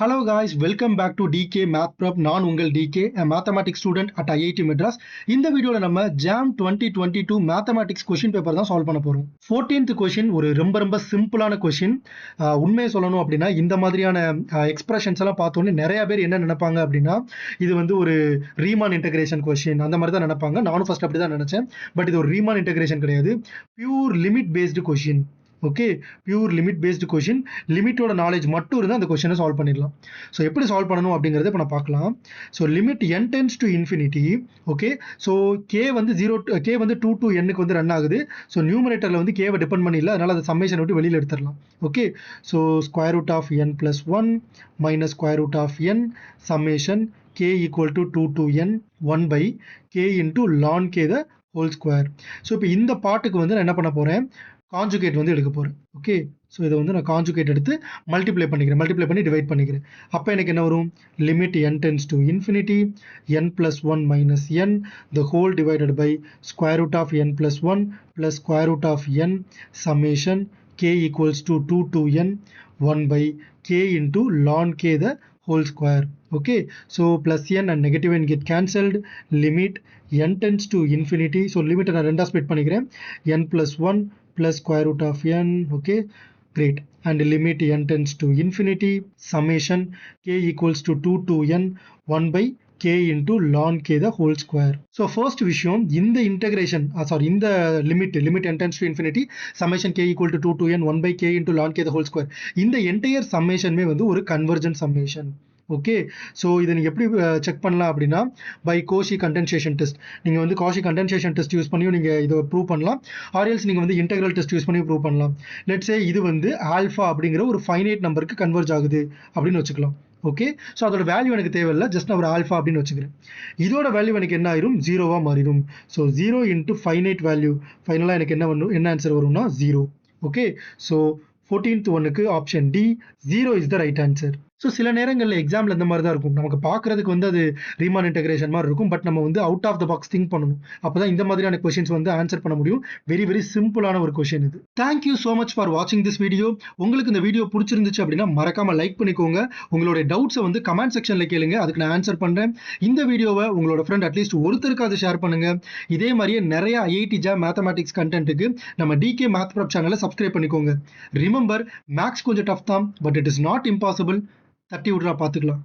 Hello guys, welcome back to DK Math Prep. நான் உங்கள் DK, a mathematics student at IIT Madras. இந்த வீடியோல நம்ம JAM 2022 mathematics question paper தான் solve பண்ண போறோம். 14th question ஒரு ரொம்ப சிம்பிளான question. உண்மையை சொல்லணும் அப்படின்னா இந்த மாதிரியான எக்ஸ்பிரஷன்ஸ் எல்லாம் பார்த்தோன்னே நிறைய பேர் என்ன நினைப்பாங்க அப்படின்னா இது வந்து ஒரு ரீமான் இன்டகிரேஷன் கொஸ்டின் அந்த மாதிரி தான் நினைப்பாங்க. நானும் ஃபர்ஸ்ட் அப்படி தான் நினைச்சேன். பட் இது ஒரு ரீமான் இன்டகிரேஷன் கிடையாது. Pure limit based question. Okay, pure limit based question. லிமிட்டோட நாலேஜ் மட்டும் இருந்தால் அந்த கொஷினை சால்வ் பண்ணிடலாம். ஸோ எப்படி சால்வ் பண்ணணும் அப்படிங்கிறத இப்போ நான் பார்க்கலாம். So limit n tends to infinity. Okay, so K வந்து கே வந்து 2 to n வந்து ரன் ஆகுது. ஸோ நியூமரேட்டரில் வந்து கேவை டிபெண்ட் பண்ணி இல்லை, அதனால் அந்த சம்மேஷன் விட்டு வெளியில் எடுத்துடலாம். Okay, so square root of n + 1 minus square root of n summation k equal to 2 to n 1 by k into ln k the whole square. So இப்போ இந்த பாட்டுக்கு வந்து நான் என்ன பண்ண போகிறேன், கான்ஜுகேட் வந்து எடுக்க போகிறேன். ஓகே, ஸோ இதை வந்து நான் கான்ஜுகேட் எடுத்து மல்டிப்ளை பண்ணி டிவைட் பண்ணிக்கிறேன். அப்போ எனக்கு என்ன வரும், limit n tends to infinity n + 1 minus n the whole divided by square root of n + 1 plus square root of n summation k equals to 2 to n 1 by k into ln k the whole square. Okay, so plus n and negative n get cancelled. Limit n tends to infinity. So limit நான் ரெண்டா split பண்ணிக்கிறேன். n plus 1 plus square root of n. Okay, great. And limit n tends to infinity. Summation k equals to 2 to n 1 by k into ln k the whole square. So first விஷயம், இந்த integration இந்த limit n tends to infinity summation k equal to 2 to n 1 by k into ln k the whole square. இந்த entire summation வந்து ஒரு convergent summation. Okay, so இதை நீங்கள் எப்படி check பண்ணலாம் அப்படின்னா பை கோஷி கண்டென்சேஷன் டெஸ்ட். நீங்கள் வந்து காஷி கண்டென்சேஷன் டெஸ்ட் யூஸ் பண்ணியும் நீங்கள் இதை ப்ரூவ் பண்ணலாம். ஆர்எல்ஸ் நீங்கள் வந்து இன்டெக்ரல் டெஸ்ட் யூஸ் பண்ணி ப்ரூவ் பண்ணலாம். லெட்ஸே இது வந்து ஆல்ஃபா அப்படிங்கிற ஒரு ஃபைனைட் நம்பருக்கு கன்வர்ஜ் ஆகுது அப்படின்னு வச்சுக்கலாம். ஓகே, ஸோ அதோட வேல்யூ எனக்கு தேவையில்லை, ஜஸ்ட் நான் ஒரு ஆல்ஃபா அப்படின்னு வச்சுக்கிறேன். இதோட வேல்யூ எனக்கு என்ன ஆயிரும், 0வாக மாறிடும். ஸோ 0 இன்ட்டு ஃபைனைட் வேல்யூ, ஃபைனலாக எனக்கு என்ன ஆன்சர் வரும்னா 0. ஓகே, ஸோ 14th ஒன்னுக்கு option D 0 is the right answer. So சில நேரங்களில் எக்ஸாமில் இந்த மாதிரி தான் இருக்கும், நமக்கு பார்க்குறதுக்கு வந்து அது ரீமான் இன்டகிரேஷன் மாதிரி இருக்கும். பட் நம்ம வந்து out of the box think பண்ணணும். அப்போ தான் இந்த மாதிரியான கொஷின்ஸ் வந்து ஆன்சர் பண்ண முடியும். வெரி சிம்பிளான ஒரு கொஷின் இது. தேங்க்யூ ஸோ மச் ஃபார் வாட்சிங் திஸ் வீடியோ. உங்களுக்கு இந்த வீடியோ பிடிச்சிருந்துச்சு அப்படின்னா மறக்காம லைக் பண்ணிக்கோங்க. உங்களுடைய டவுட்ஸை வந்து கமெண்ட் செக்ஷனில் கேளுங்க, அதுக்கு நான் ஆன்சர் பண்ணுறேன். இந்த வீடியோவை உங்களோட ஃப்ரெண்ட் அட்லீஸ்ட் ஒருத்தருக்காவது ஷேர் பண்ணுங்க. இதே மாதிரியே நிறைய IIT JAM மேத்தமேட்டிக்ஸ் கண்டென்ட்டுக்கு நம்ம DK Math Prep சேனலை சப்ஸ்கிரைப் பண்ணிக்கோங்க. ரிமெம்பர், மேக்ஸ் கொஞ்சம் டஃப் தான், but it is not impossible. தட்டி விட்றா, பார்த்துக்கலாம்.